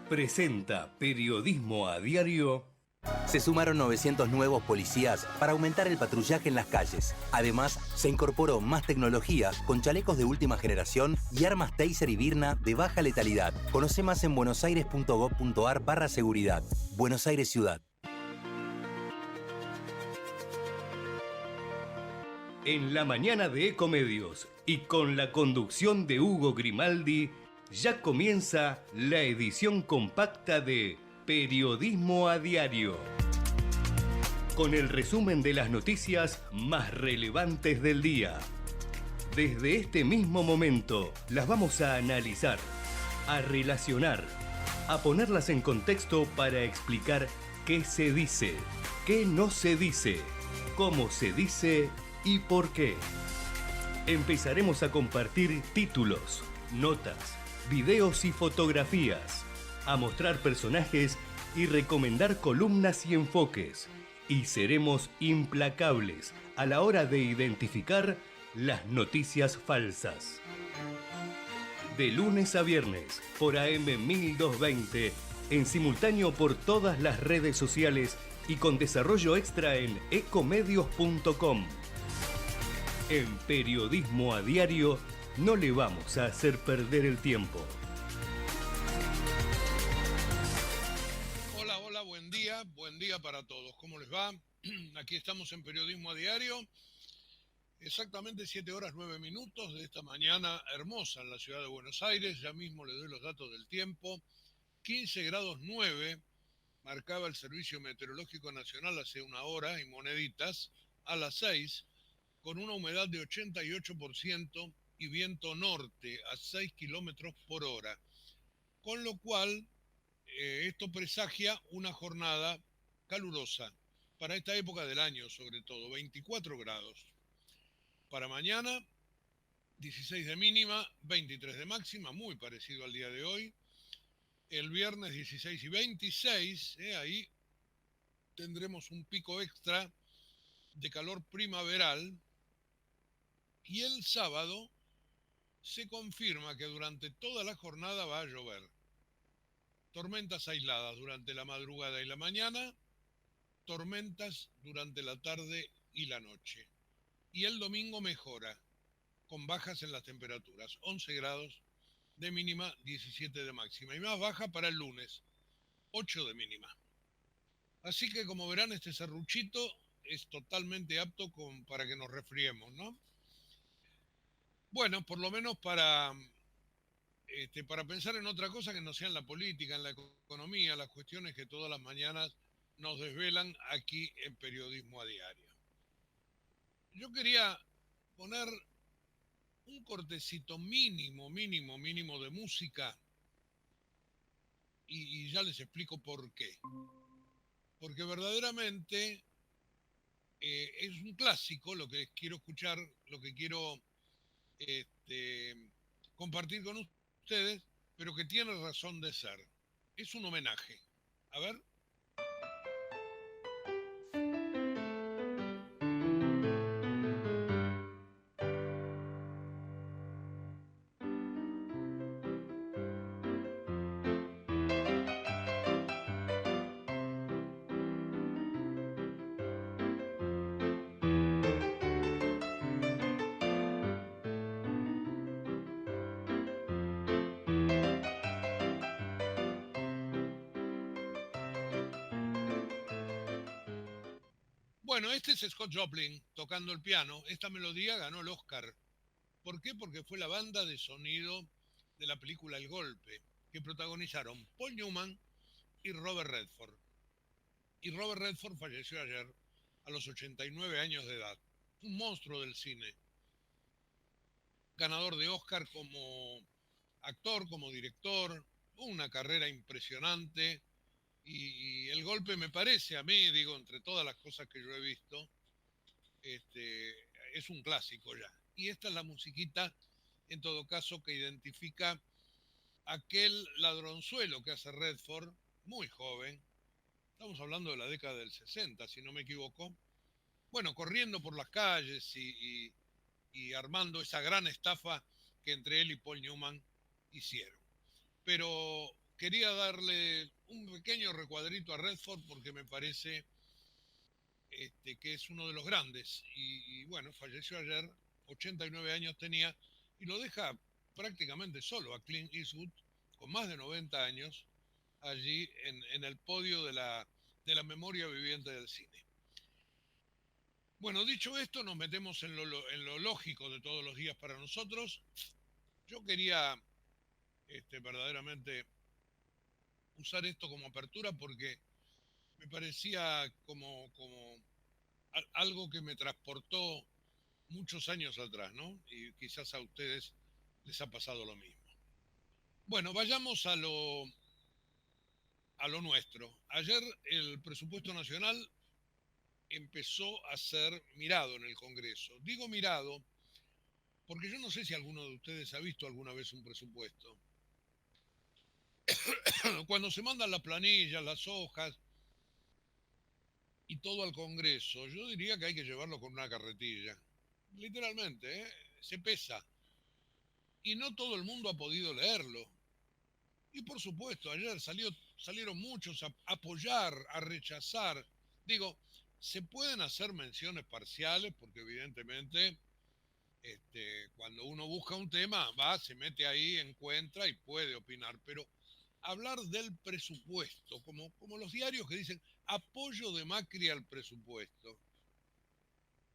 presenta Periodismo a Diario. Se sumaron 900 nuevos policías para aumentar el patrullaje en las calles. Además, se incorporó más tecnología con chalecos de última generación y armas Taser y Birna de baja letalidad. Conoce más en buenosaires.gov.ar/seguridad. Buenos Aires Ciudad. En la mañana de Ecomedios y con la conducción de Hugo Grimaldi, ya comienza la edición compacta de Periodismo a Diario, con el resumen de las noticias más relevantes del día. Desde este mismo momento las vamos a analizar, a relacionar, a ponerlas en contexto para explicar qué se dice, qué no se dice, cómo se dice y por qué. Empezaremos a compartir títulos, notas, videos y fotografías, a mostrar personajes y recomendar columnas y enfoques. Y seremos implacables a la hora de identificar las noticias falsas. De lunes a viernes, por AM 1220, en simultáneo por todas las redes sociales y con desarrollo extra en ecomedios.com. En Periodismo a Diario no le vamos a hacer perder el tiempo. Hola, buen día para todos. ¿Cómo les va? Aquí estamos en Periodismo a Diario, exactamente 7 horas 9 minutos de esta mañana hermosa en la ciudad de Buenos Aires. Ya mismo le doy los datos del tiempo. 15 grados 9 marcaba el Servicio Meteorológico Nacional hace una hora y moneditas a las 6, con una humedad de 88% y viento norte a 6 kilómetros por hora. Con lo cual, esto presagia una jornada calurosa para esta época del año, sobre todo, 24 grados. Para mañana, 16 de mínima, 23 de máxima, muy parecido al día de hoy. El viernes 16 y 26, ahí tendremos un pico extra de calor primaveral. Y el sábado se confirma que durante toda la jornada va a llover. Tormentas aisladas durante la madrugada y la mañana, tormentas durante la tarde y la noche. Y el domingo mejora, con bajas en las temperaturas, 11 grados de mínima, 17 de máxima. Y más baja para el lunes, 8 de mínima. Así que como verán, este serruchito es totalmente apto para que nos resfriemos, ¿no? Bueno, por lo menos para pensar en otra cosa que no sea en la política, en la economía, las cuestiones que todas las mañanas nos desvelan aquí en Periodismo a Diario. Yo quería poner un cortecito mínimo de música y ya les explico por qué. Porque verdaderamente es un clásico lo que quiero escuchar, lo que quiero compartir con ustedes, pero que tiene razón de ser. Es un homenaje. A ver. Bueno, este es Scott Joplin tocando el piano. Esta melodía ganó el Oscar. ¿Por qué? Porque fue la banda de sonido de la película El Golpe, que protagonizaron Paul Newman y Robert Redford. Y Robert Redford falleció ayer a los 89 años de edad. Un monstruo del cine. Ganador de Oscar como actor, como director. Una carrera impresionante. Y El Golpe me parece a mí, digo, entre todas las cosas que yo he visto, es un clásico ya. Y esta es la musiquita, en todo caso, que identifica aquel ladronzuelo que hace Redford, muy joven. Estamos hablando de la década del 60, si no me equivoco. Bueno, corriendo por las calles y armando esa gran estafa que entre él y Paul Newman hicieron. Pero quería darle un pequeño recuadrito a Redford porque me parece que es uno de los grandes. Y bueno, falleció ayer, 89 años tenía, y lo deja prácticamente solo a Clint Eastwood, con más de 90 años, allí en el podio de la memoria viviente del cine. Bueno, dicho esto, nos metemos en lo lógico de todos los días para nosotros. Yo quería verdaderamente usar esto como apertura porque me parecía como algo que me transportó muchos años atrás, ¿no? Y quizás a ustedes les ha pasado lo mismo. Bueno, vayamos a lo nuestro. Ayer el presupuesto nacional empezó a ser mirado en el Congreso. Digo mirado porque yo no sé si alguno de ustedes ha visto alguna vez un presupuesto. Cuando se mandan las planillas, las hojas y todo al Congreso, yo diría que hay que llevarlo con una carretilla. Literalmente, ¿eh? Se pesa. Y no todo el mundo ha podido leerlo. Y por supuesto, ayer salieron muchos a apoyar, a rechazar. Digo, se pueden hacer menciones parciales porque evidentemente cuando uno busca un tema, va, se mete ahí, encuentra y puede opinar, pero hablar del presupuesto, como los diarios que dicen apoyo de Macri al presupuesto.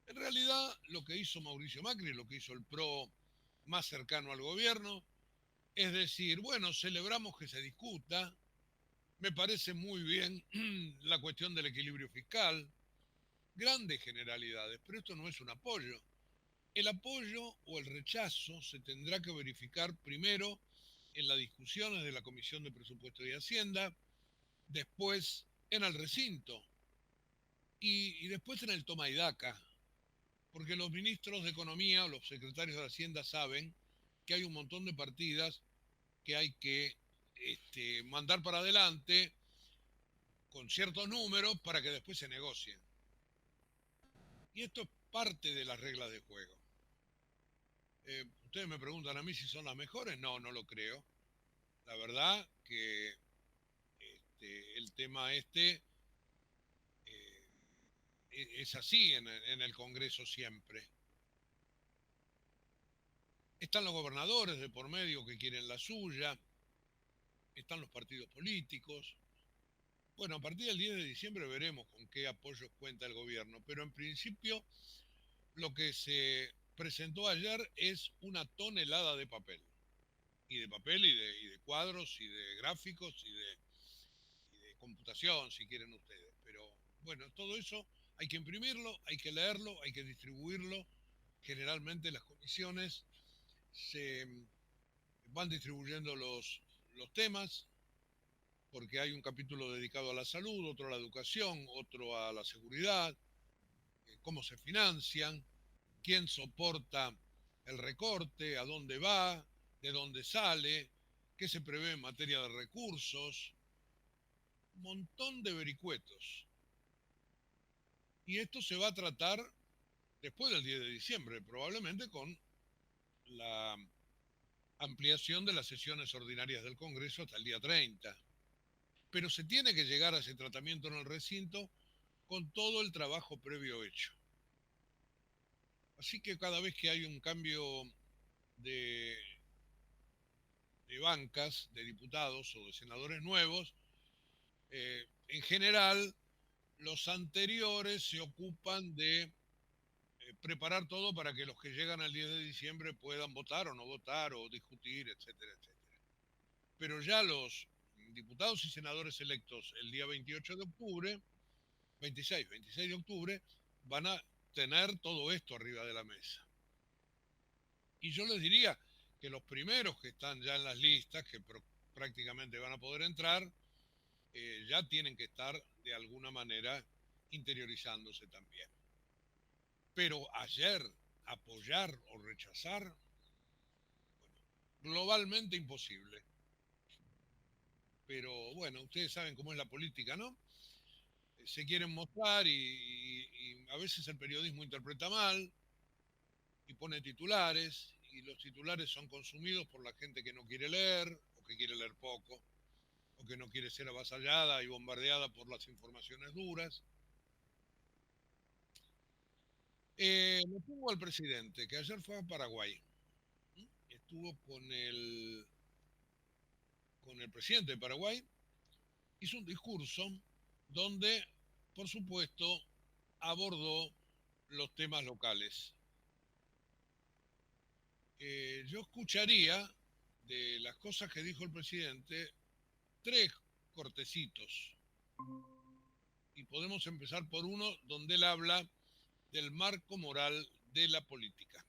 En realidad, lo que hizo Mauricio Macri, lo que hizo el PRO más cercano al gobierno, es decir, bueno, celebramos que se discuta, me parece muy bien la cuestión del equilibrio fiscal, grandes generalidades, pero esto no es un apoyo. El apoyo o el rechazo se tendrá que verificar primero en las discusiones de la Comisión de Presupuesto y Hacienda, después en el recinto y después en el toma y daca, porque los ministros de Economía o los secretarios de Hacienda saben que hay un montón de partidas que hay que mandar para adelante con ciertos números para que después se negocien. Y esto es parte de las reglas de juego. Ustedes me preguntan a mí si son las mejores. No, no lo creo. La verdad que el tema es así en el Congreso siempre. Están los gobernadores de por medio que quieren la suya, están los partidos políticos. Bueno, a partir del 10 de diciembre veremos con qué apoyos cuenta el gobierno, pero en principio lo que se presentó ayer es una tonelada de papel. Y de papel y de cuadros y de gráficos y de computación, si quieren ustedes. Pero bueno, todo eso hay que imprimirlo, hay que leerlo, hay que distribuirlo. Generalmente las comisiones se van distribuyendo los temas, porque hay un capítulo dedicado a la salud, otro a la educación, otro a la seguridad, cómo se financian, quién soporta el recorte, a dónde va, de dónde sale, qué se prevé en materia de recursos, un montón de vericuetos. Y esto se va a tratar después del 10 de diciembre, probablemente con la ampliación de las sesiones ordinarias del Congreso hasta el día 30. Pero se tiene que llegar a ese tratamiento en el recinto con todo el trabajo previo hecho. Así que cada vez que hay un cambio de, de bancas, de diputados o de senadores nuevos, en general los anteriores se ocupan de preparar todo para que los que llegan al 10 de diciembre puedan votar o no votar o discutir, etcétera, etcétera. Pero ya los diputados y senadores electos el día 28 de octubre, 26 de octubre, van a tener todo esto arriba de la mesa. Y yo les diría que los primeros que están ya en las listas, que prácticamente van a poder entrar, ya tienen que estar de alguna manera interiorizándose también. Pero ayer, apoyar o rechazar, bueno, globalmente imposible. Pero bueno, ustedes saben cómo es la política, ¿no? Se quieren mostrar y a veces el periodismo interpreta mal y pone titulares y los titulares son consumidos por la gente que no quiere leer o que quiere leer poco. o que no quiere ser avasallada y bombardeada por las informaciones duras. Le pongo al presidente, que ayer fue a Paraguay. Estuvo con el presidente de Paraguay, hizo un discurso donde, por supuesto, abordó los temas locales. Yo escucharía de las cosas que dijo el presidente tres cortecitos. Y podemos empezar por uno donde él habla del marco moral de la política.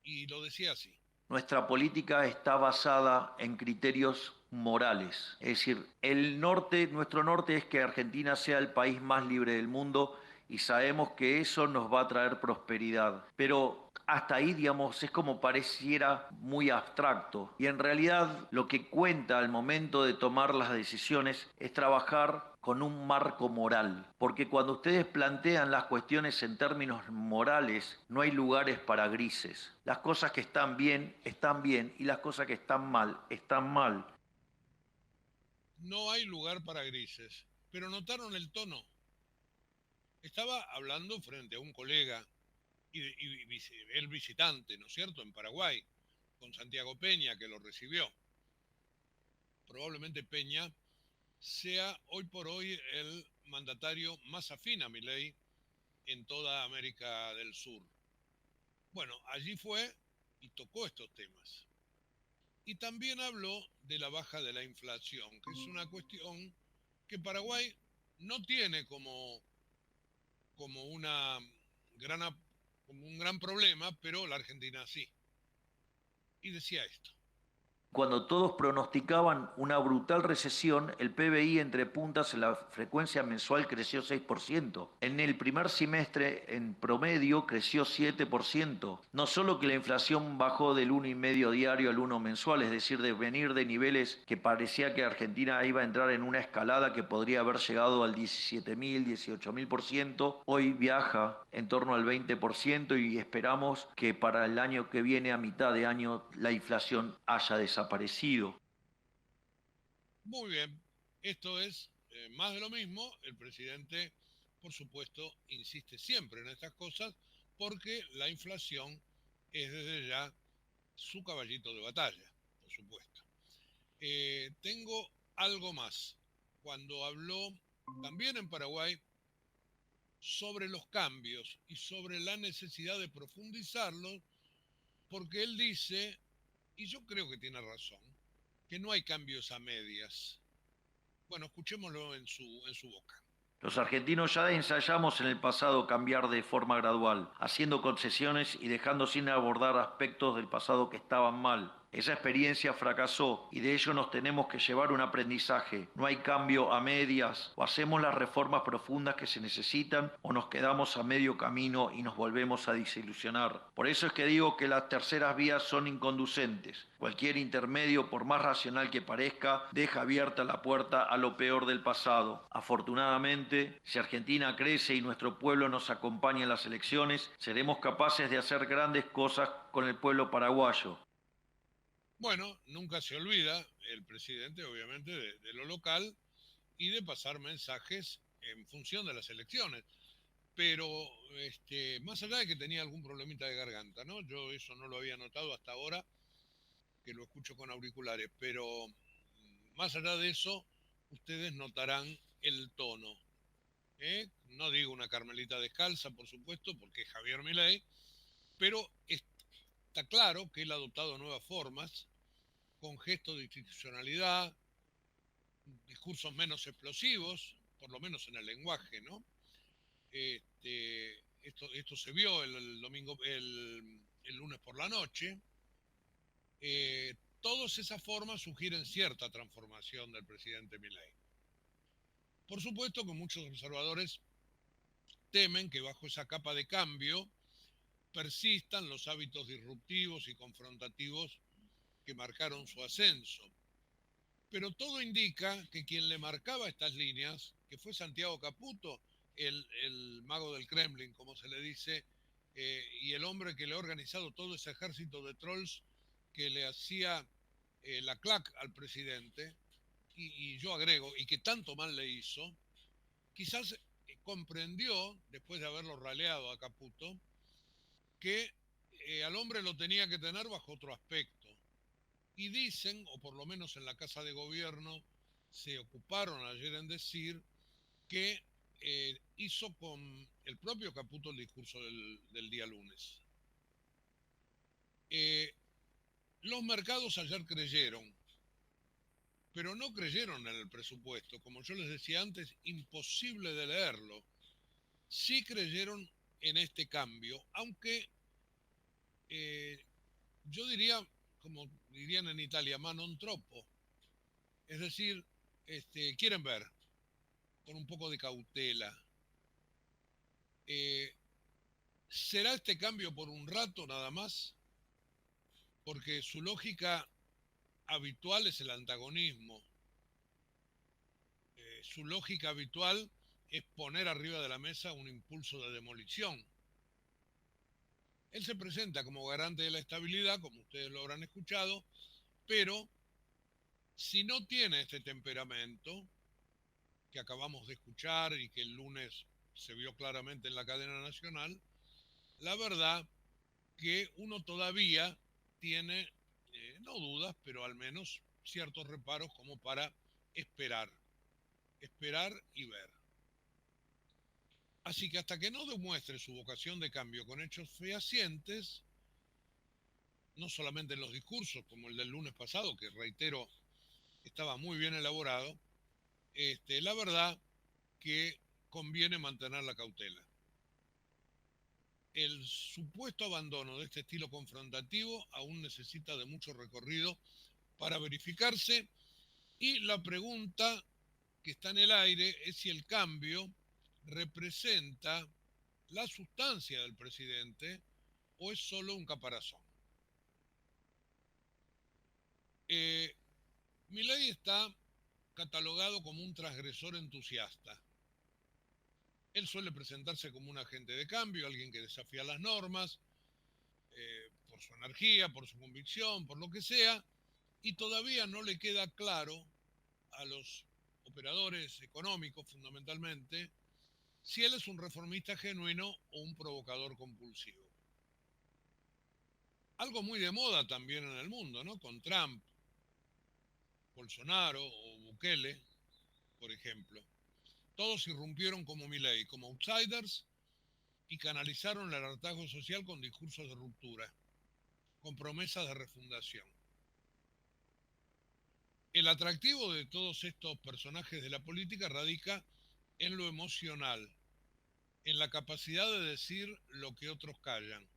Y lo decía así. Nuestra política está basada en criterios morales. Es decir, nuestro norte es que Argentina sea el país más libre del mundo y sabemos que eso nos va a traer prosperidad. Pero hasta ahí, digamos, es como pareciera muy abstracto. Y en realidad lo que cuenta al momento de tomar las decisiones es trabajar con un marco moral. Porque cuando ustedes plantean las cuestiones en términos morales, no hay lugares para grises. Las cosas que están bien, y las cosas que están mal, están mal. No hay lugar para grises. Pero notaron el tono. Estaba hablando frente a un colega y el visitante, ¿no es cierto?, en Paraguay, con Santiago Peña, que lo recibió. Probablemente Peña sea hoy por hoy el mandatario más afín a Milei en toda América del Sur. Bueno, allí fue y tocó estos temas. Y también habló de la baja de la inflación, que es una cuestión que Paraguay no tiene como, una gran, como un gran problema, pero la Argentina sí. Y decía esto. Cuando todos pronosticaban una brutal recesión, el PBI entre puntas en la frecuencia mensual creció 6%. En el primer semestre, en promedio, creció 7%. No solo que la inflación bajó del 1,5 diario al 1 mensual, es decir, de venir de niveles que parecía que Argentina iba a entrar en una escalada que podría haber llegado al 17.000, 18.000%, hoy viaja en torno al 20% y esperamos que para el año que viene, a mitad de año, la inflación haya desaparecido. Muy bien, esto es más de lo mismo. El presidente, por supuesto, insiste siempre en estas cosas porque la inflación es desde ya su caballito de batalla, por supuesto. Tengo algo más. Cuando habló también en Paraguay sobre los cambios y sobre la necesidad de profundizarlos, porque él dice, y yo creo que tiene razón, que no hay cambios a medias. Bueno, escuchémoslo en su boca. Los argentinos ya ensayamos en el pasado cambiar de forma gradual, haciendo concesiones y dejando sin abordar aspectos del pasado que estaban mal. Esa experiencia fracasó y de ello nos tenemos que llevar un aprendizaje. No hay cambio a medias. O hacemos las reformas profundas que se necesitan o nos quedamos a medio camino y nos volvemos a desilusionar. Por eso es que digo que las terceras vías son inconducentes. Cualquier intermedio, por más racional que parezca, deja abierta la puerta a lo peor del pasado. Afortunadamente, si Argentina crece y nuestro pueblo nos acompaña en las elecciones, seremos capaces de hacer grandes cosas con el pueblo paraguayo. Bueno, nunca se olvida el presidente, obviamente, de lo local y de pasar mensajes en función de las elecciones. Pero más allá de que tenía algún problemita de garganta, ¿no? Yo eso no lo había notado hasta ahora, que lo escucho con auriculares, pero más allá de eso, ustedes notarán el tono. No digo una Carmelita descalza, por supuesto, porque es Javier Milei, pero está claro que él ha adoptado nuevas formas, con gestos de institucionalidad, discursos menos explosivos, por lo menos en el lenguaje, ¿no? Esto se vio el domingo, el lunes por la noche. Todas esas formas sugieren cierta transformación del presidente Milei. Por supuesto que muchos observadores temen que bajo esa capa de cambio persistan los hábitos disruptivos y confrontativos que marcaron su ascenso. Pero todo indica que quien le marcaba estas líneas, que fue Santiago Caputo, el mago del Kremlin, como se le dice, y el hombre que le ha organizado todo ese ejército de trolls que le hacía la clac al presidente, y yo agrego, y que tanto mal le hizo, quizás comprendió, después de haberlo raleado a Caputo, que al hombre lo tenía que tener bajo otro aspecto. Y dicen, o por lo menos en la Casa de Gobierno, se ocuparon ayer en decir que hizo con el propio Caputo el discurso del día lunes. Los mercados ayer creyeron, pero no creyeron en el presupuesto. Como yo les decía antes, imposible de leerlo. Sí creyeron en este cambio, aunque yo diría, como dirían en Italia, ma non troppo. Es decir, quieren ver, con un poco de cautela. Eh, ¿Será este cambio por un rato nada más? Porque su lógica habitual es el antagonismo. Su lógica habitual es poner arriba de la mesa un impulso de demolición. Él se presenta como garante de la estabilidad, como ustedes lo habrán escuchado, pero si no tiene este temperamento que acabamos de escuchar y que el lunes se vio claramente en la cadena nacional, la verdad que uno todavía tiene, no dudas, pero al menos ciertos reparos como para esperar, esperar y ver. Así que hasta que no demuestre su vocación de cambio con hechos fehacientes, no solamente en los discursos, como el del lunes pasado, que reitero, estaba muy bien elaborado, la verdad que conviene mantener la cautela. El supuesto abandono de este estilo confrontativo aún necesita de mucho recorrido para verificarse y la pregunta que está en el aire es si el cambio representa la sustancia del presidente o es solo un caparazón. Milei está catalogado como un transgresor entusiasta. Él suele presentarse como un agente de cambio, alguien que desafía las normas, por su energía, por su convicción, por lo que sea, y todavía no le queda claro a los operadores económicos fundamentalmente si él es un reformista genuino o un provocador compulsivo. Algo muy de moda también en el mundo, ¿no? Con Trump, Bolsonaro o Bukele, por ejemplo. Todos irrumpieron como Milei, como outsiders, y canalizaron el hartazgo social con discursos de ruptura, con promesas de refundación. El atractivo de todos estos personajes de la política radica en lo emocional, en la capacidad de decir lo que otros callan.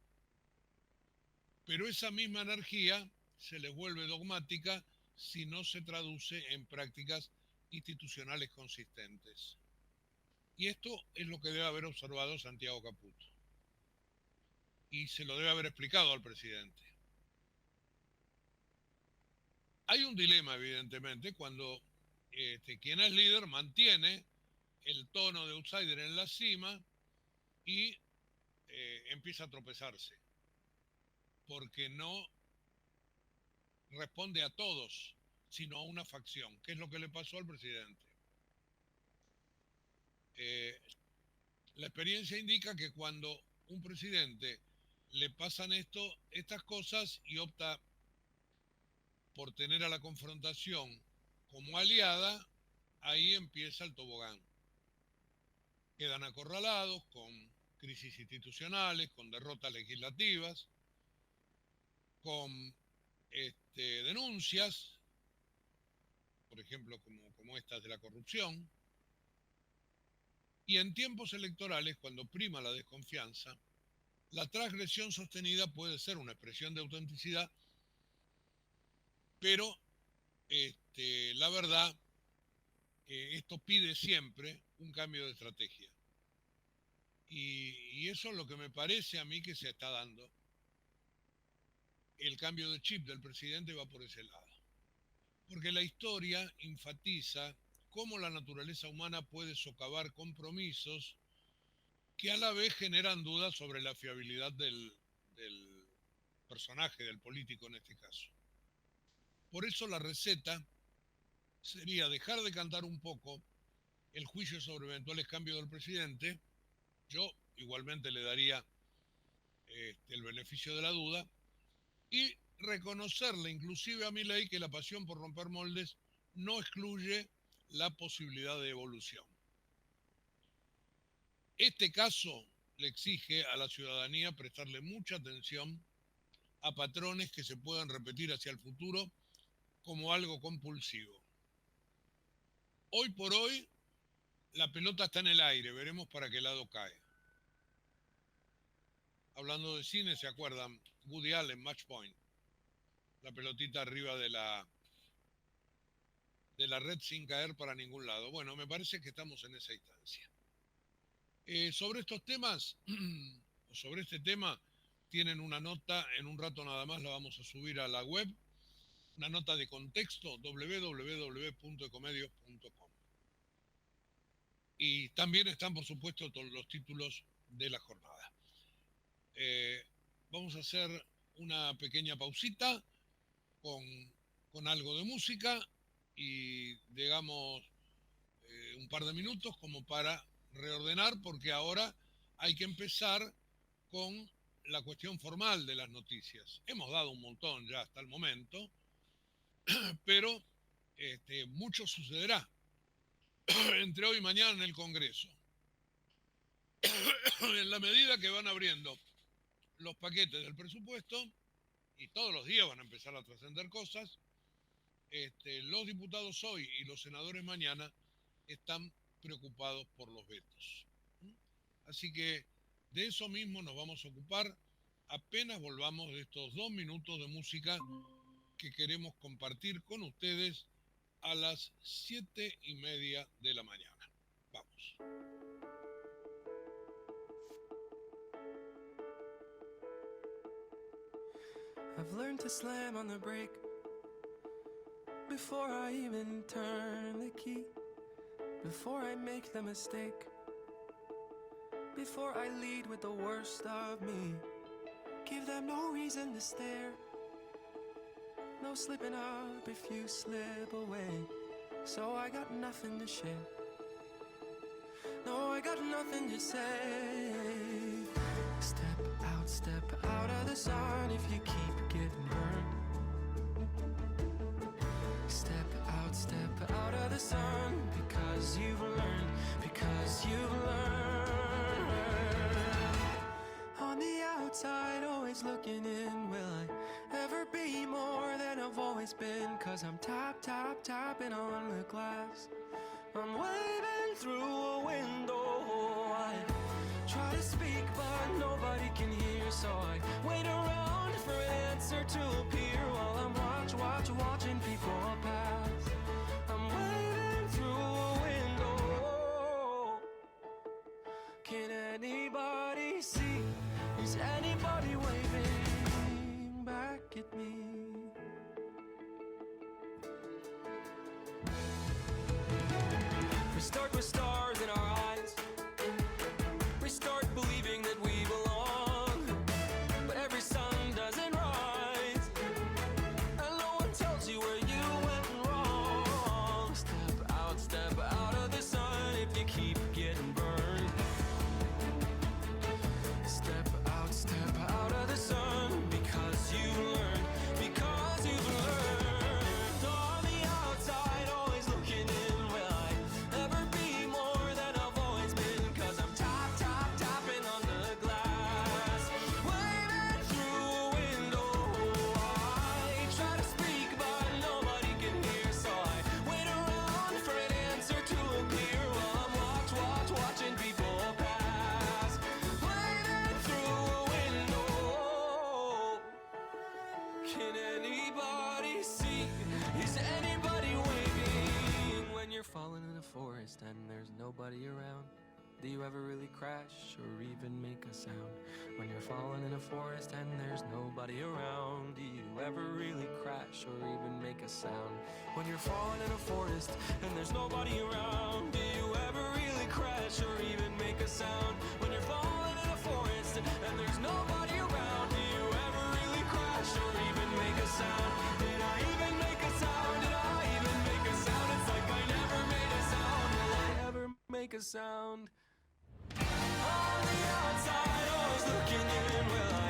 Pero esa misma energía se les vuelve dogmática si no se traduce en prácticas institucionales consistentes. Y esto es lo que debe haber observado Santiago Caputo. Y se lo debe haber explicado al presidente. Hay un dilema, evidentemente, cuando quien es líder mantiene el tono de outsider en la cima y empieza a tropezarse, porque no responde a todos, sino a una facción, que es lo que le pasó al presidente. La experiencia indica que cuando un presidente le pasan estas cosas y opta por tener a la confrontación como aliada, ahí empieza el tobogán. Quedan acorralados con crisis institucionales, con derrotas legislativas, con denuncias, por ejemplo, como estas de la corrupción. Y en tiempos electorales, cuando prima la desconfianza, la transgresión sostenida puede ser una expresión de autenticidad, pero la verdad, esto pide siempre un cambio de estrategia. Y eso es lo que me parece a mí que se está dando. El cambio de chip del presidente va por ese lado. Porque la historia enfatiza cómo la naturaleza humana puede socavar compromisos que a la vez generan dudas sobre la fiabilidad del personaje, del político en este caso. Por eso la receta sería dejar de cantar un poco el juicio sobre eventuales cambios del presidente. Yo igualmente le daría el beneficio de la duda y reconocerle inclusive a Milei que la pasión por romper moldes no excluye la posibilidad de evolución. Este caso le exige a la ciudadanía prestarle mucha atención a patrones que se puedan repetir hacia el futuro como algo compulsivo. Hoy por hoy, la pelota está en el aire, veremos para qué lado cae. Hablando de cine, ¿se acuerdan? Woody Allen, Match Point. La pelotita arriba de la red sin caer para ningún lado. Bueno, me parece que estamos en esa instancia. Sobre estos temas, o sobre este tema, tienen una nota, en un rato nada más la vamos a subir a la web, una nota de contexto, www.ecomedios.com. Y también están, por supuesto, todos los títulos de la jornada. Vamos a hacer una pequeña pausita con algo de música y digamos un par de minutos como para reordenar, porque ahora hay que empezar con la cuestión formal de las noticias. Hemos dado un montón ya hasta el momento, pero mucho sucederá entre hoy y mañana en el Congreso. En la medida que van abriendo los paquetes del presupuesto, y todos los días van a empezar a trascender cosas, los diputados hoy y los senadores mañana están preocupados por los vetos. Así que de eso mismo nos vamos a ocupar apenas volvamos de estos 2 minutos de música que queremos compartir con ustedes a las 7:30 de la mañana. Vamos. I've learned to slam on the brake before I even turn the key, before I make the mistake, before I lead with the worst of me. Give them no reason to stare, no slipping up if you slip away. So I got nothing to share, no, I got nothing to say. Step out of the sun if you keep getting burned. Step out of the sun because you've learned, On the outside, always looking in, will I ever be more than I've always been? 'Cause I'm tapping on the glass, I'm waving through a window. I try to speak but nobody can hear, so I wait around for an answer to appear while I'm watching people pass. I'm waving through a window. Can anybody see? Is anybody waving back at me? We start with stars in our eyes. We start believing that we belong, but every sun doesn't rise, and no one tells you where you went wrong. Step out of the sun if you keep getting burned. Step out of the sun because you've learned. On the outside, always looking in, will I ever be more than I've always been? 'Cause I'm tapping on the glass, waving through a window. I try to speak but nobody can hear, so I wait around for an answer to appear while I'm watching people pass, waving through a window. Can anybody see? Is anybody waving? When you're falling in a forest and there's nobody around, do you ever really crash or even make a sound? When you're falling in a forest and there's nobody around, do you ever really crash or even make a sound? When you're falling in a forest and there's nobody around, do you ever really crash or even make a sound? When you're falling in a forest and there's nobody around, do you ever really crash or even make a sound? Did I even make a sound? Did I even make a sound? around. On the outside, always looking in. Will I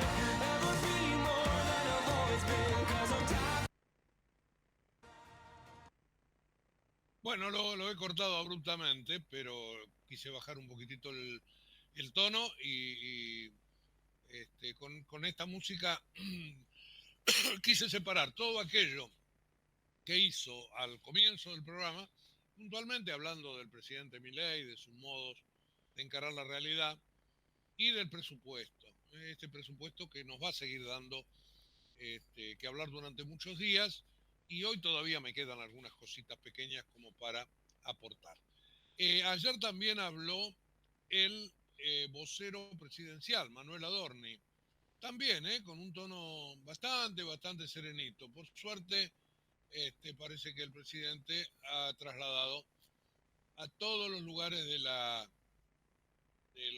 ever be more than I've always been? 'Cause I'm tired. Bueno, lo he cortado abruptamente, pero quise bajar un poquitito el tono y con esta música quise separar todo aquello que hizo al comienzo del programa, puntualmente hablando del presidente Milei, de sus modos de encarar la realidad y del presupuesto. Este presupuesto que nos va a seguir dando que hablar durante muchos días y hoy todavía me quedan algunas cositas pequeñas como para aportar. Ayer también habló el vocero presidencial, Manuel Adorni, también con un tono bastante serenito. Por suerte, parece que el presidente ha trasladado a todos los lugares del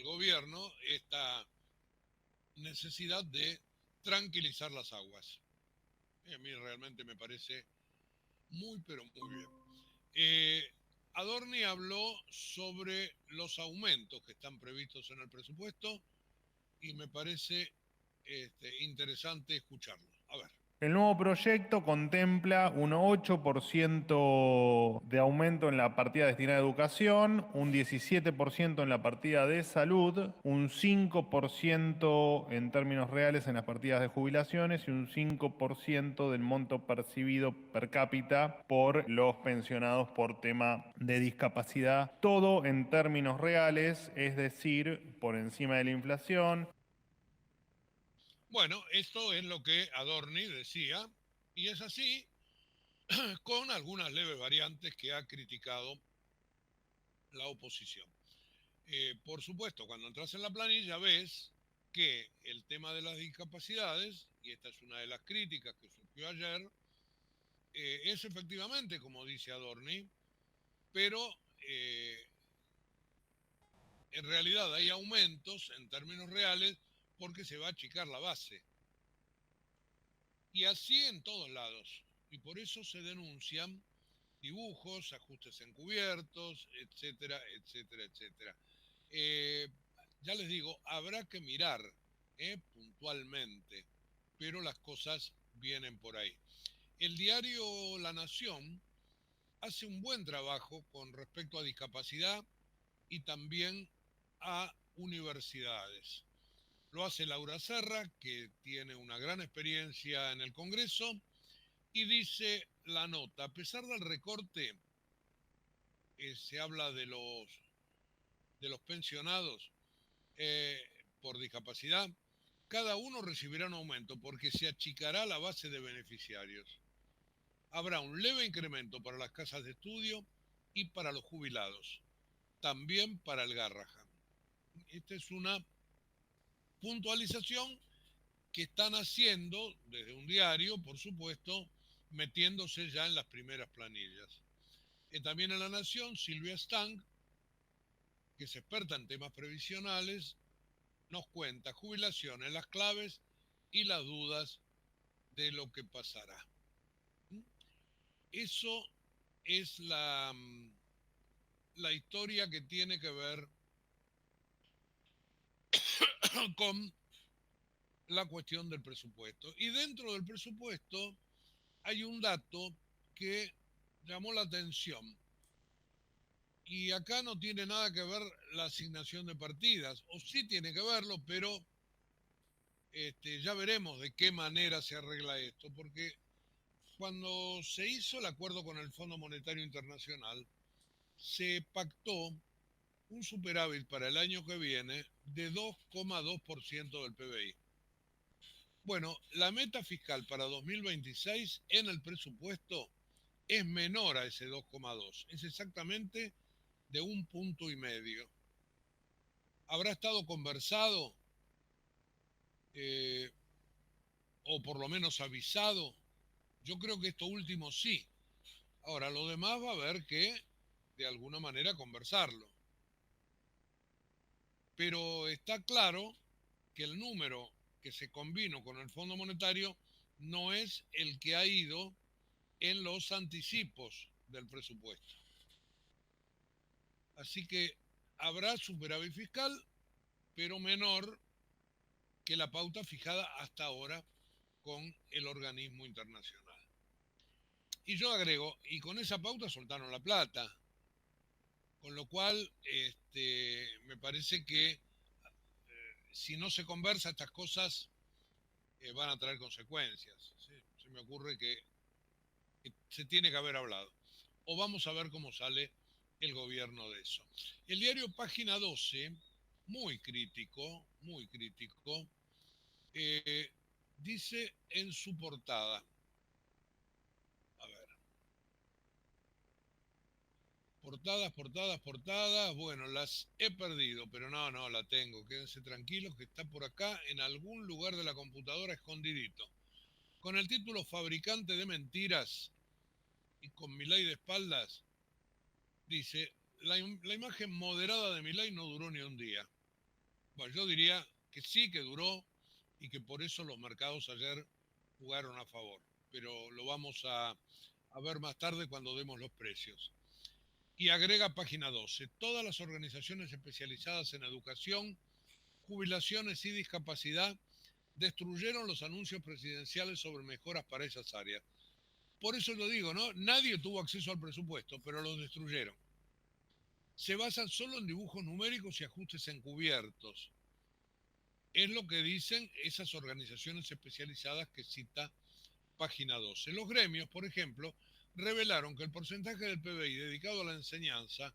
gobierno esta necesidad de tranquilizar las aguas. A mí realmente me parece muy, pero muy bien. Adorni habló sobre los aumentos que están previstos en el presupuesto y me parece interesante escucharlo. A ver. El nuevo proyecto contempla un 8% de aumento en la partida destinada a educación, un 17% en la partida de salud, un 5% en términos reales en las partidas de jubilaciones y un 5% del monto percibido per cápita por los pensionados por tema de discapacidad. Todo en términos reales, es decir, por encima de la inflación. Bueno, esto es lo que Adorni decía, y es así, con algunas leves variantes que ha criticado la oposición. Por supuesto, cuando entras en la planilla ves que el tema de las discapacidades, y esta es una de las críticas que surgió ayer, es efectivamente, como dice Adorni, pero en realidad hay aumentos en términos reales porque se va a achicar la base. Y así en todos lados. Y por eso se denuncian dibujos, ajustes encubiertos, etcétera, etcétera, etcétera. Ya les digo, habrá que mirar puntualmente, pero las cosas vienen por ahí. El diario La Nación hace un buen trabajo con respecto a discapacidad y también a universidades. Lo hace Laura Serra, que tiene una gran experiencia en el Congreso, y dice la nota, a pesar del recorte, se habla de los pensionados por discapacidad, cada uno recibirá un aumento porque se achicará la base de beneficiarios. Habrá un leve incremento para las casas de estudio y para los jubilados, también para el Garrahan. Esta es una puntualización que están haciendo desde un diario, por supuesto, metiéndose ya en las primeras planillas. También en La Nación, Silvia Stang, que es experta en temas previsionales, nos cuenta jubilaciones, las claves y las dudas de lo que pasará. Eso es la historia que tiene que ver con la cuestión del presupuesto. Y dentro del presupuesto hay un dato que llamó la atención. Y acá no tiene nada que ver la asignación de partidas, o sí tiene que verlo, pero ya veremos de qué manera se arregla esto, porque cuando se hizo el acuerdo con el Fondo Monetario Internacional, se pactó un superávit para el año que viene de 2,2% del PBI. Bueno, la meta fiscal para 2026 en el presupuesto es menor a ese 2,2, es exactamente de 1,5 puntos. ¿Habrá estado conversado o por lo menos avisado? Yo creo que esto último sí. Ahora, lo demás va a haber que, de alguna manera, conversarlo. Pero está claro que el número que se combinó con el Fondo Monetario no es el que ha ido en los anticipos del presupuesto. Así que habrá superávit fiscal, pero menor que la pauta fijada hasta ahora con el organismo internacional. Y yo agrego, y con esa pauta soltaron la plata, con lo cual me parece que si no se conversa estas cosas van a traer consecuencias. ¿Sí? Se me ocurre que se tiene que haber hablado. O vamos a ver cómo sale el gobierno de eso. El diario Página 12, muy crítico, dice en su portada, a ver, portadas, bueno, las he perdido, pero no, la tengo, quédense tranquilos que está por acá en algún lugar de la computadora escondidito. Con el título Fabricante de Mentiras y con Milei de espaldas, dice, la imagen moderada de Milei no duró ni un día. Bueno, yo diría que sí que duró y que por eso los mercados ayer jugaron a favor, pero lo vamos a ver más tarde cuando demos los precios. Y agrega Página 12, todas las organizaciones especializadas en educación, jubilaciones y discapacidad destruyeron los anuncios presidenciales sobre mejoras para esas áreas. Por eso lo digo, ¿no? Nadie tuvo acceso al presupuesto, pero los destruyeron. Se basan solo en dibujos numéricos y ajustes encubiertos. Es lo que dicen esas organizaciones especializadas que cita Página 12. Los gremios, por ejemplo, revelaron que el porcentaje del PBI dedicado a la enseñanza,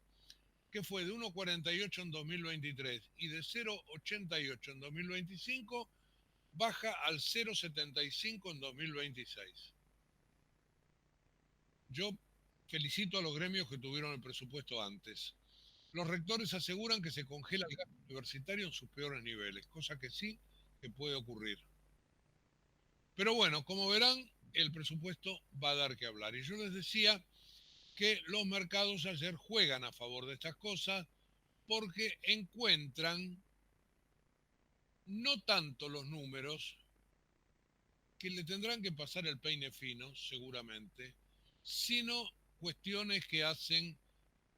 que fue de 1,48 en 2023 y de 0,88 en 2025, baja al 0,75 en 2026. Yo felicito a los gremios que tuvieron el presupuesto antes. Los rectores aseguran que se congela el gasto universitario en sus peores niveles, cosa que sí que puede ocurrir. Pero bueno, como verán, el presupuesto va a dar que hablar. Y yo les decía que los mercados ayer juegan a favor de estas cosas porque encuentran no tanto los números, que le tendrán que pasar el peine fino, seguramente, sino cuestiones que hacen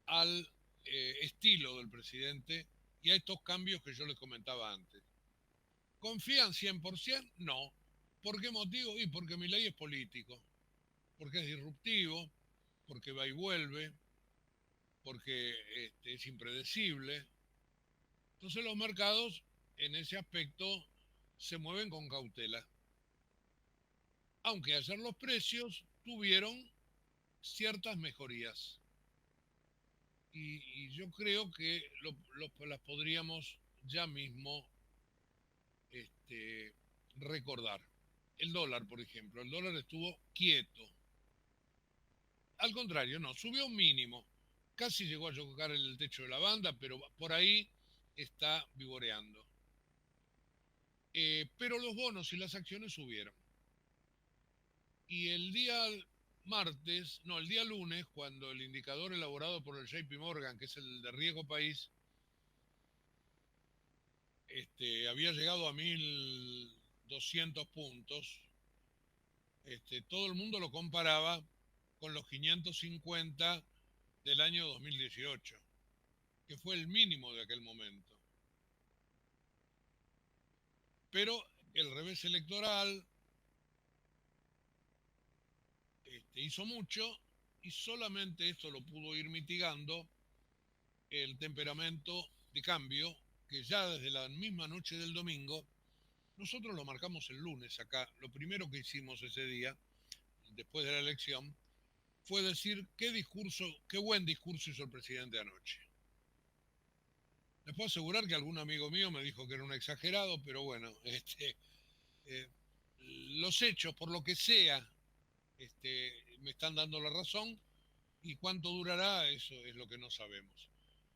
al estilo del presidente y a estos cambios que yo les comentaba antes. ¿Confían 100%? No. ¿Por qué motivo? Y porque Milei es político, porque es disruptivo, porque va y vuelve, porque es impredecible. Entonces los mercados en ese aspecto se mueven con cautela. Aunque ayer los precios tuvieron ciertas mejorías. Y yo creo que las podríamos ya mismo recordar. El dólar, por ejemplo, el dólar estuvo quieto. Al contrario, no, subió un mínimo. Casi llegó a chocar el techo de la banda, pero por ahí está vivoreando. Pero los bonos y las acciones subieron. Y el día lunes, cuando el indicador elaborado por el JP Morgan, que es el de riesgo país, había llegado a 1.200 puntos, todo el mundo lo comparaba con los 550 del año 2018, que fue el mínimo de aquel momento. Pero el revés electoral hizo mucho y solamente esto lo pudo ir mitigando el temperamento de cambio que ya desde la misma noche del domingo, nosotros lo marcamos el lunes acá, lo primero que hicimos ese día, después de la elección, fue decir qué buen discurso hizo el presidente anoche. Les puedo asegurar que algún amigo mío me dijo que era un exagerado, pero bueno, los hechos, por lo que sea, me están dando la razón y cuánto durará, eso es lo que no sabemos.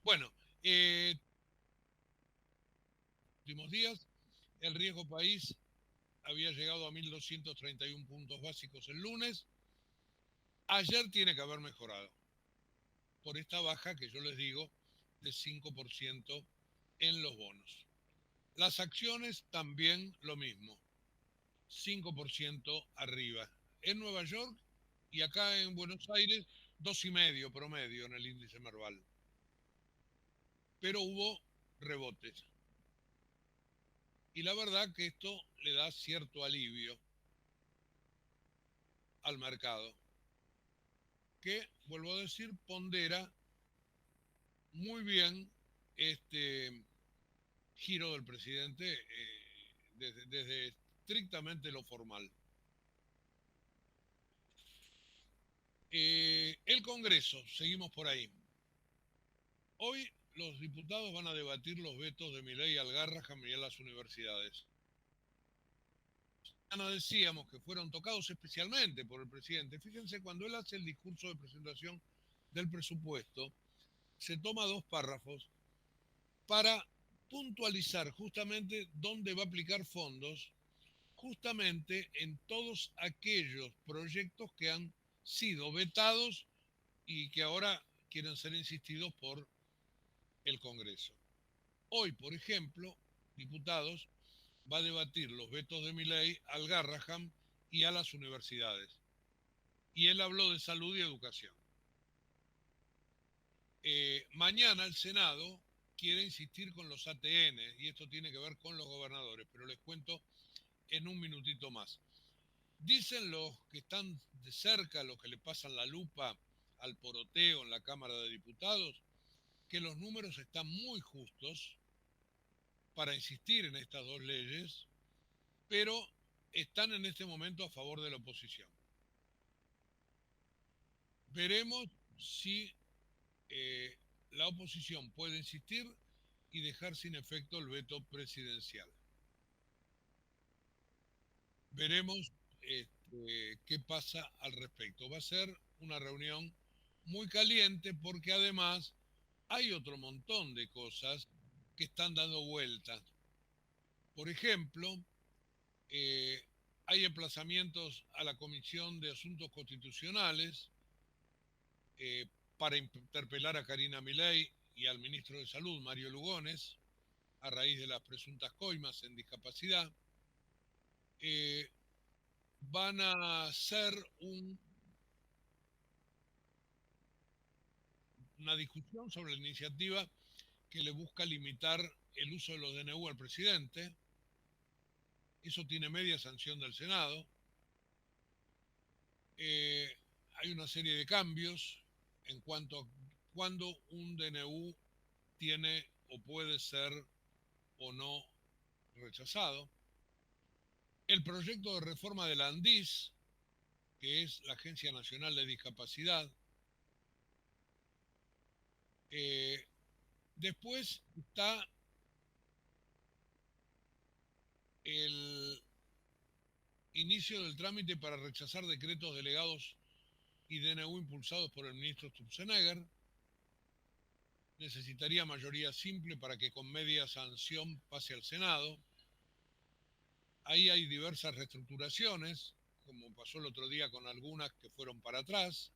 Bueno, últimos días, el riesgo país había llegado a 1.231 puntos básicos el lunes. Ayer tiene que haber mejorado por esta baja que yo les digo de 5% en los bonos. Las acciones también lo mismo, 5% arriba. En Nueva York y acá en Buenos Aires, 2,5 promedio en el índice Merval. pero hubo rebotes. Y la verdad que esto le da cierto alivio al mercado, que, vuelvo a decir, pondera muy bien este giro del presidente desde estrictamente lo formal. El Congreso, seguimos por ahí. Hoy los diputados van a debatir los vetos de Milei al Garrahan y a las universidades. Ya decíamos que fueron tocados especialmente por el presidente. Fíjense, cuando él hace el discurso de presentación del presupuesto, se toma 2 párrafos para puntualizar justamente dónde va a aplicar fondos, justamente en todos aquellos proyectos que han sido vetados y que ahora quieren ser insistidos por el Congreso. Hoy, por ejemplo, diputados, va a debatir los vetos de Milei al Garrahan y a las universidades. Y él habló de salud y educación. Mañana el Senado quiere insistir con los ATN, y esto tiene que ver con los gobernadores, pero les cuento en un minutito más. Dicen los que están de cerca, los que le pasan la lupa al poroteo en la Cámara de Diputados, que los números están muy justos para insistir en estas 2 leyes, pero están en este momento a favor de la oposición. Veremos si la oposición puede insistir y dejar sin efecto el veto presidencial. Veremos qué pasa al respecto. Va a ser una reunión muy caliente porque además hay otro montón de cosas que están dando vueltas. Por ejemplo, hay emplazamientos a la Comisión de Asuntos Constitucionales para interpelar a Karina Milei y al ministro de Salud, Mario Lugones, a raíz de las presuntas coimas en discapacidad. Van a hacer una discusión sobre la iniciativa que le busca limitar el uso de los DNU al presidente. Eso tiene media sanción del Senado. Hay una serie de cambios en cuanto a cuándo un DNU tiene o puede ser o no rechazado. El proyecto de reforma de la ANDIS, que es la Agencia Nacional de Discapacidad. Después está el inicio del trámite para rechazar decretos delegados y DNU impulsados por el ministro Sturzenegger. Necesitaría mayoría simple para que con media sanción pase al Senado. Ahí hay diversas reestructuraciones, como pasó el otro día con algunas que fueron para atrás.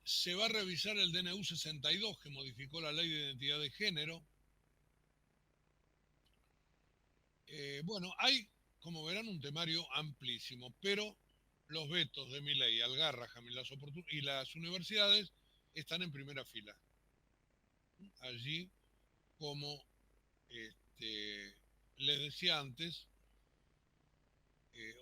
Se va a revisar el DNU 62, que modificó la ley de identidad de género. Bueno, hay, como verán, un temario amplísimo, pero los vetos de Milei al Garrahan y las universidades están en primera fila. Allí, como les decía antes,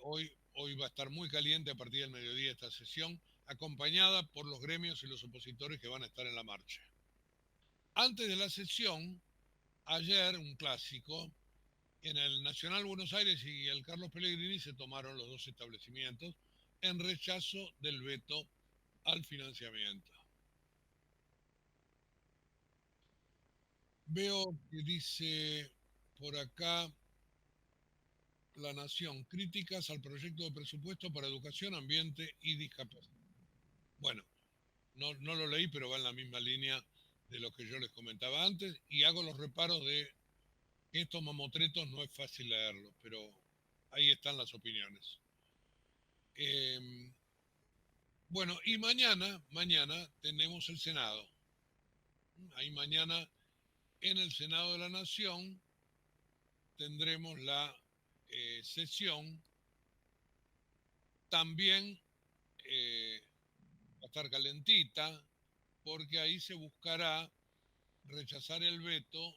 hoy va a estar muy caliente a partir del mediodía esta sesión, acompañada por los gremios y los opositores que van a estar en la marcha. Antes de la sesión, ayer, un clásico, en el Nacional Buenos Aires y el Carlos Pellegrini se tomaron los 2 establecimientos en rechazo del veto al financiamiento. Veo que dice por acá La Nación, críticas al proyecto de presupuesto para educación, ambiente y discapacidad. Bueno, no lo leí, pero va en la misma línea de lo que yo les comentaba antes, y hago los reparos de que estos mamotretos no es fácil leerlos, pero ahí están las opiniones. Bueno, y mañana tenemos el Senado. Ahí mañana en el Senado de la Nación tendremos la sesión. También va a estar calentita, porque ahí se buscará rechazar el veto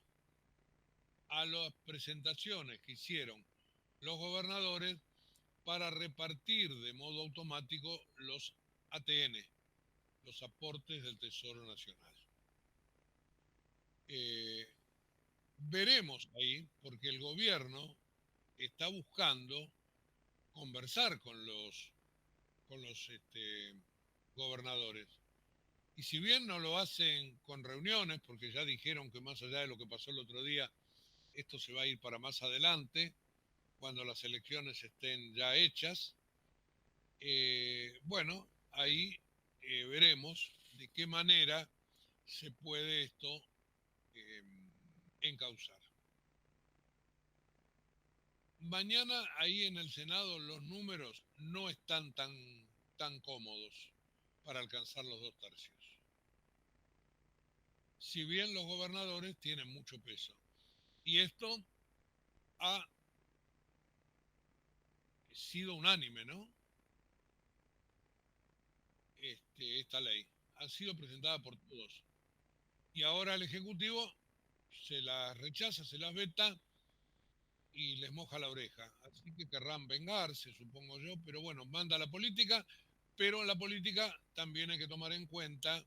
a las presentaciones que hicieron los gobernadores para repartir de modo automático los ATN, los aportes del Tesoro Nacional. Veremos ahí, porque el gobierno está buscando conversar con los gobernadores. Y si bien no lo hacen con reuniones, porque ya dijeron que más allá de lo que pasó el otro día, esto se va a ir para más adelante, cuando las elecciones estén ya hechas, bueno, ahí veremos de qué manera se puede esto encauzar. Mañana ahí en el Senado los números no están tan cómodos para alcanzar los 2/3. Si bien los gobernadores tienen mucho peso. Y esto ha sido unánime, ¿no? Esta ley ha sido presentada por todos. Y ahora el Ejecutivo se las rechaza, se las veta y les moja la oreja. Así que querrán vengarse, supongo yo, pero bueno, manda la política, pero en la política también hay que tomar en cuenta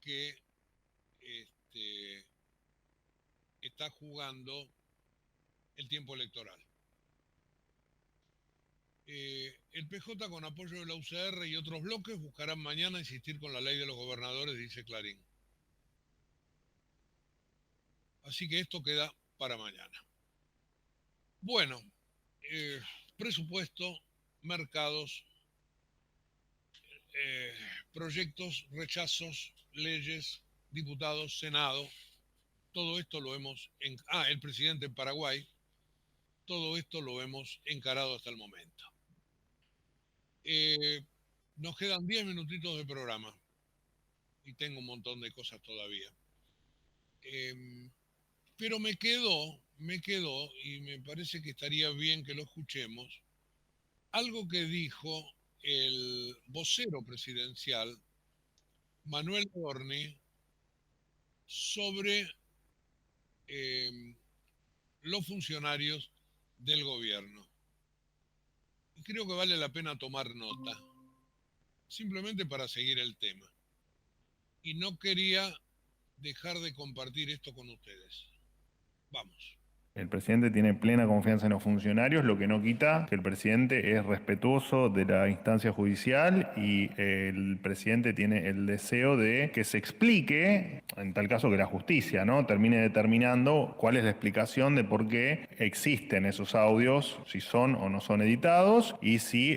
que está jugando el tiempo electoral. El PJ, con apoyo de la UCR y otros bloques, buscarán mañana insistir con la ley de los gobernadores, dice Clarín. Así que esto queda para mañana. Bueno, presupuesto, mercados, proyectos, rechazos, leyes, diputados, Senado, todo esto lo hemos... el presidente en Paraguay, todo esto lo hemos encarado hasta el momento. Nos quedan 10 minutitos de programa y tengo un montón de cosas todavía. Pero me quedó, y me parece que estaría bien que lo escuchemos, algo que dijo el vocero presidencial, Manuel Dorni, sobre los funcionarios del gobierno. Y creo que vale la pena tomar nota, simplemente para seguir el tema. Y no quería dejar de compartir esto con ustedes. Vamos. El presidente tiene plena confianza en los funcionarios, lo que no quita que el presidente es respetuoso de la instancia judicial y el presidente tiene el deseo de que se explique, en tal caso que la justicia, ¿no?, termine determinando cuál es la explicación de por qué existen esos audios, si son o no son editados, y si,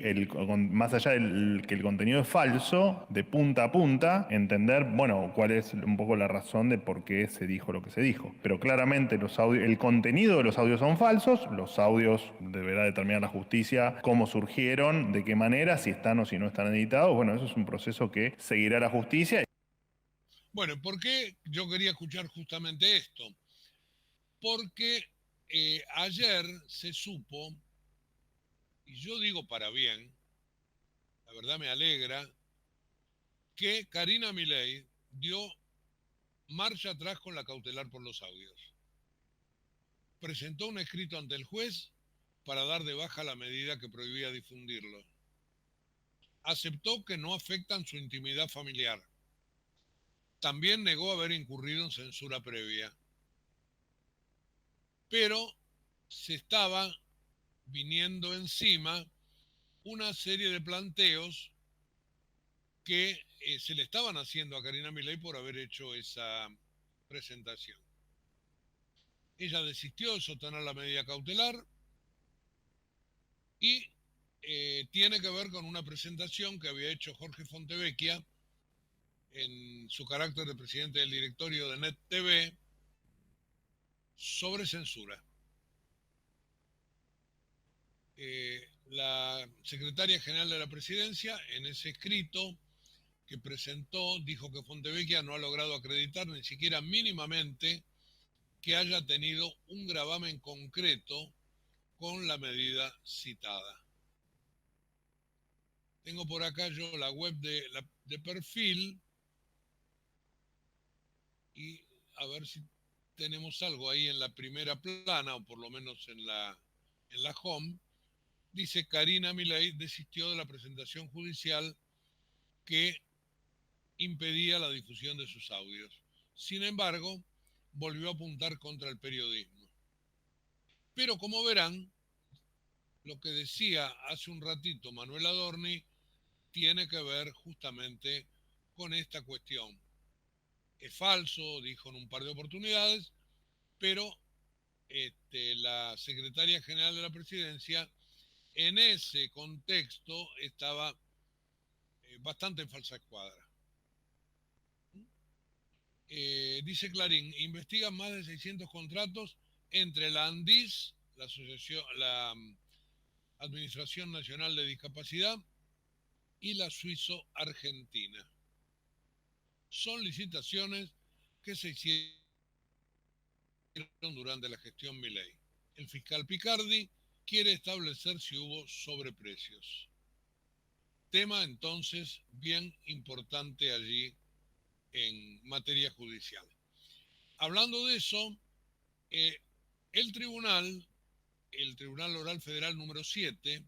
más allá del que el contenido es falso, de punta a punta, entender, bueno, cuál es un poco la razón de por qué se dijo lo que se dijo. Pero claramente los audios, el contenido de los audios son falsos, los audios deberá determinar la justicia cómo surgieron, de qué manera, si están o si no están editados. Bueno, eso es un proceso que seguirá la justicia. Bueno, ¿por qué yo quería escuchar justamente esto? Porque ayer se supo, y yo digo para bien, la verdad me alegra, que Karina Milei dio marcha atrás con la cautelar por los audios. Presentó un escrito ante el juez para dar de baja la medida que prohibía difundirlo. Aceptó que no afectan su intimidad familiar. También negó haber incurrido en censura previa. Pero se estaba viniendo encima una serie de planteos que se le estaban haciendo a Karina Milei por haber hecho esa presentación. Ella desistió de sostener la medida cautelar y tiene que ver con una presentación que había hecho Jorge Fontevecchia en su carácter de presidente del directorio de NET TV sobre censura. La secretaria general de la presidencia, en ese escrito que presentó, dijo que Fontevecchia no ha logrado acreditar ni siquiera mínimamente que haya tenido un gravamen concreto con la medida citada. Tengo por acá yo la web de Perfil y a ver si tenemos algo ahí en la primera plana, o por lo menos en la home. Dice: Karina Milei desistió de la presentación judicial que impedía la difusión de sus audios. Sin embargo, volvió a apuntar contra el periodismo. Pero como verán, lo que decía hace un ratito Manuel Adorni tiene que ver justamente con esta cuestión. Es falso, dijo en un par de oportunidades, pero la secretaria general de la presidencia en ese contexto estaba bastante en falsa escuadra. Dice Clarín: investigan más de 600 contratos entre la ANDIS, la Administración Nacional de Discapacidad, y la Suizo-Argentina. Son licitaciones que se hicieron durante la gestión Milei. El fiscal Picardi quiere establecer si hubo sobreprecios. Tema entonces bien importante allí en materia judicial. Hablando de eso, el Tribunal Oral Federal número 7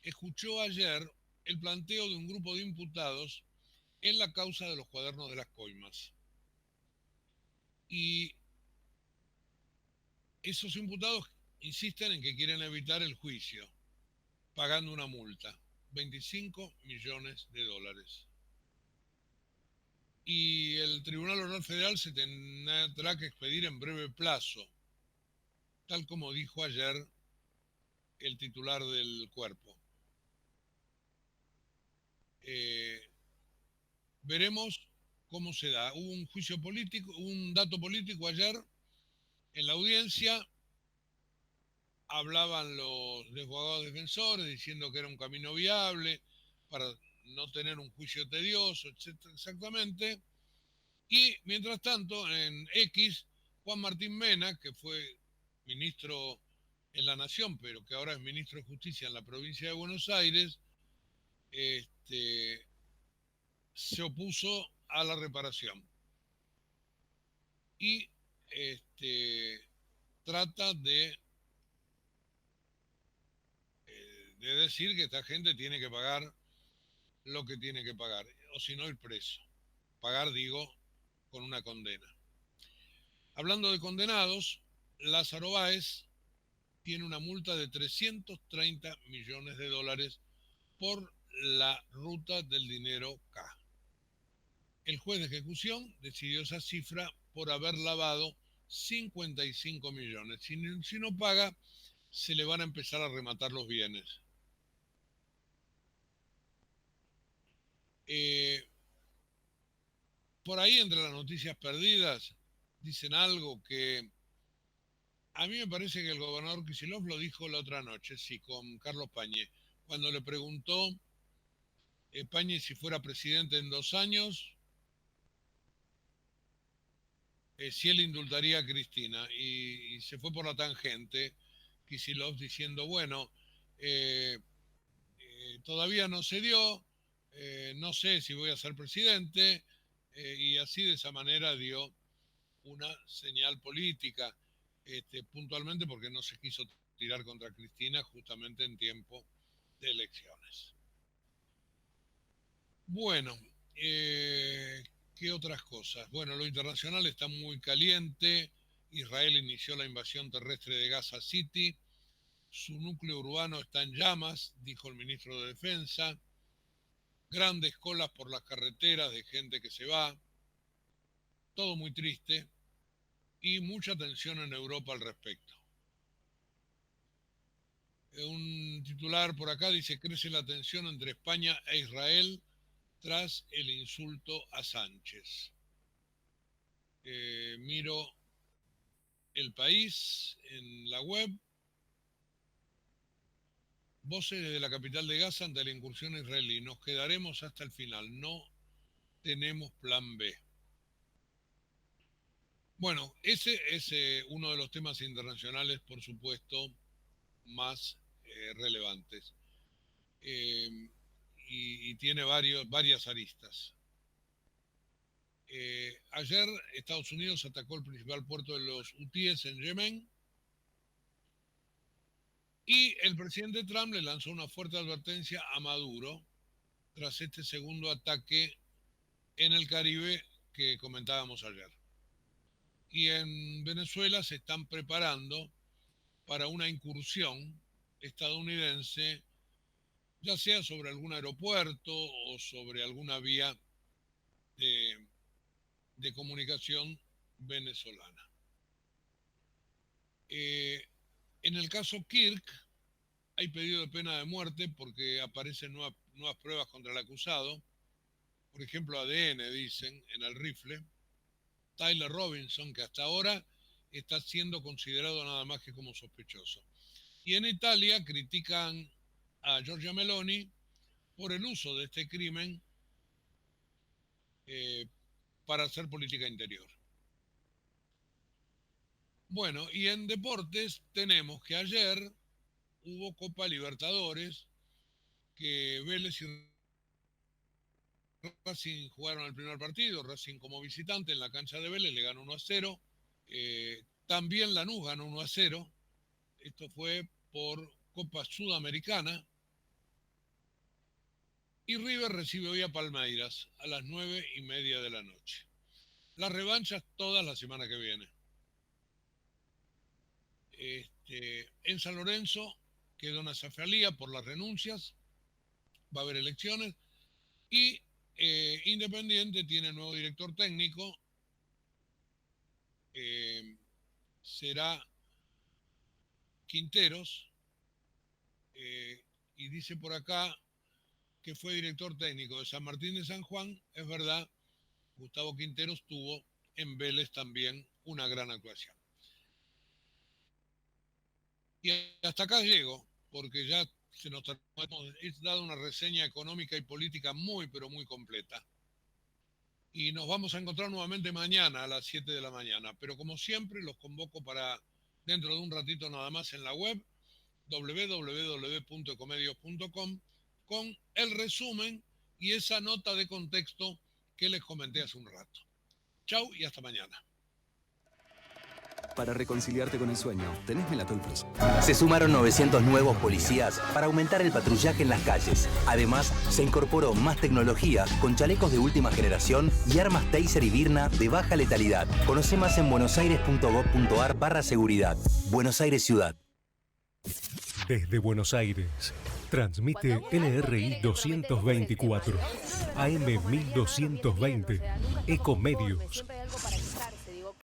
escuchó ayer el planteo de un grupo de imputados en la causa de los cuadernos de las coimas. Y esos imputados insisten en que quieren evitar el juicio, pagando una multa, 25 millones de dólares. Y el Tribunal Oral Federal se tendrá que expedir en breve plazo, tal como dijo ayer el titular del cuerpo. Veremos cómo se da. Hubo un juicio político, un dato político ayer en la audiencia. Hablaban los abogados defensores diciendo que era un camino viable para no tener un juicio tedioso, etcétera, exactamente. Y mientras tanto, en X, Juan Martín Mena, que fue ministro en la Nación, pero que ahora es ministro de Justicia en la provincia de Buenos Aires, se opuso a la reparación. Y trata de decir que esta gente tiene que pagar lo que tiene que pagar, o si no, ir preso. Pagar, digo, con una condena. Hablando de condenados, Lázaro Báez tiene una multa de 330 millones de dólares por la ruta del dinero K. El juez de ejecución decidió esa cifra por haber lavado 55 millones. Si no paga, se le van a empezar a rematar los bienes. Por ahí, entre las noticias perdidas, dicen algo que a mí me parece que el gobernador Kicillof lo dijo la otra noche, sí, con Carlos Pañé, cuando le preguntó Pañé si fuera presidente en 2 años, si él indultaría a Cristina. Y se fue por la tangente Kicillof diciendo, bueno, todavía no se dio, no sé si voy a ser presidente, y así de esa manera dio una señal política, puntualmente porque no se quiso tirar contra Cristina justamente en tiempo de elecciones. Bueno, ¿qué otras cosas? Bueno, lo internacional está muy caliente. Israel inició la invasión terrestre de Gaza City. Su núcleo urbano está en llamas, dijo el ministro de Defensa. Grandes colas por las carreteras de gente que se va. Todo muy triste. Y mucha tensión en Europa al respecto. Un titular por acá dice: crece la tensión entre España e Israel tras el insulto a Sánchez. Miro El País en la web. Voces desde la capital de Gaza ante la incursión israelí. Nos quedaremos hasta el final. No tenemos plan B. Bueno, ese es uno de los temas internacionales, por supuesto, más relevantes. Y tiene varias aristas. Ayer Estados Unidos atacó el principal puerto de los hutíes en Yemen y el presidente Trump le lanzó una fuerte advertencia a Maduro tras este segundo ataque en el Caribe que comentábamos ayer. Y en Venezuela se están preparando para una incursión estadounidense, ya sea sobre algún aeropuerto o sobre alguna vía de comunicación venezolana. En el caso Kirk hay pedido de pena de muerte porque aparecen nuevas pruebas contra el acusado. Por ejemplo, ADN, dicen, en el rifle. Tyler Robinson, que hasta ahora está siendo considerado nada más que como sospechoso. Y en Italia critican a Giorgia Meloni por el uso de este crimen para hacer política interior. Bueno, y en deportes tenemos que ayer hubo Copa Libertadores, que Vélez y Racing jugaron el primer partido, Racing como visitante en la cancha de Vélez le ganó 1-0, también Lanús ganó 1-0, esto fue por Copa Sudamericana, y River recibe hoy a Palmeiras a las 9:30 de la noche. Las revanchas todas la semana que viene. En San Lorenzo quedó una cefalía por las renuncias, va a haber elecciones, y Independiente tiene nuevo director técnico, será Quinteros, y dice por acá que fue director técnico de San Martín de San Juan. Es verdad, Gustavo Quinteros tuvo en Vélez también una gran actuación. Y hasta acá llego, porque ya hemos dado una reseña económica y política muy, pero muy completa. Y nos vamos a encontrar nuevamente mañana a las 7 de la mañana. Pero como siempre, los convoco para dentro de un ratito nada más en la web, www.ecomedios.com, con el resumen y esa nota de contexto que les comenté hace un rato. Chau y hasta mañana. Para reconciliarte con el sueño, tenés Melatol Plus. Se sumaron 900 nuevos policías para aumentar el patrullaje en las calles. Además, se incorporó más tecnología con chalecos de última generación y armas Taser y Virna de baja letalidad. Conoce más en buenosaires.gov.ar/seguridad. Buenos Aires Ciudad. Desde Buenos Aires, transmite NRI 224, AM 1220, Ecomedios.